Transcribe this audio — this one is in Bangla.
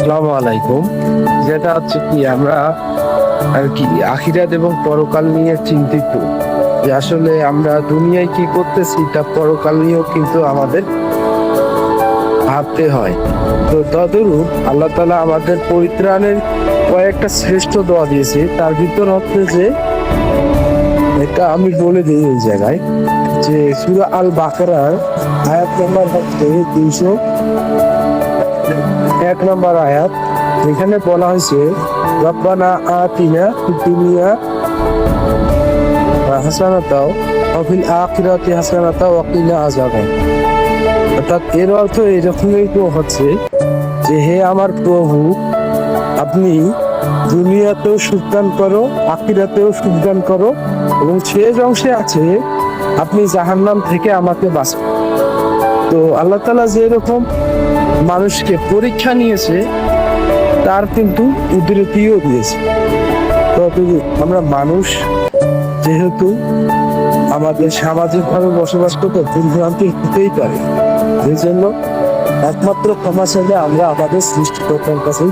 আসসালামু আলাইকুম। যেটা হচ্ছে কি আমরা আর কি আখিরাত এবং পরকাল নিয়ে চিন্তিত, যে আসলে আমরা দুনিয়ায় কি করতেছি তা পরকাল নিয়েও কিন্তু আমাদের ভাবতে হয়। তো তদরূপ আল্লাহ তাআলা আমাদের পরিত্রাণের কয়েকটা শ্রেষ্ঠ দোয়া দিয়েছে, তার ভিতর হচ্ছে যে এটা আমি বলে দিই এই জায়গায়, যে সূরা আল বাকারার আয়াত নম্বর হচ্ছে 201 নম্বর আয়াত। এখানে বলা হয়েছে রব্বানা আতিনা ফিদ দুনিয়া হাসানাতাও ওয়া ফিল আখিরাতি হাসানাতাও ওয়া কিনা আযাবান। অর্থাৎ এর অর্থ এরকমই হচ্ছে যে হে আমার প্রভু, আপনি দুনিয়াতেও সুখদান করো, আখিরাতেও সুখদান করো, এবং শেষ অংশে আছে আপনি জাহান্নাম থেকে আমাকে বাঁচান। তো আল্লাহ তাআলা যেরকম মানুষকে পরীক্ষা নিয়েছে তার কিন্তু উদ্ধৃতিও দিয়েছে। তবে আমরা মানুষ যেহেতু আমাদের সামাজিকভাবে বসবাস করতে ভুলভ্রান্তি হতেই পারে, এই জন্য একমাত্র ক্ষমা চাইলে আমরা আমাদের সৃষ্টিকর্তার কাছেই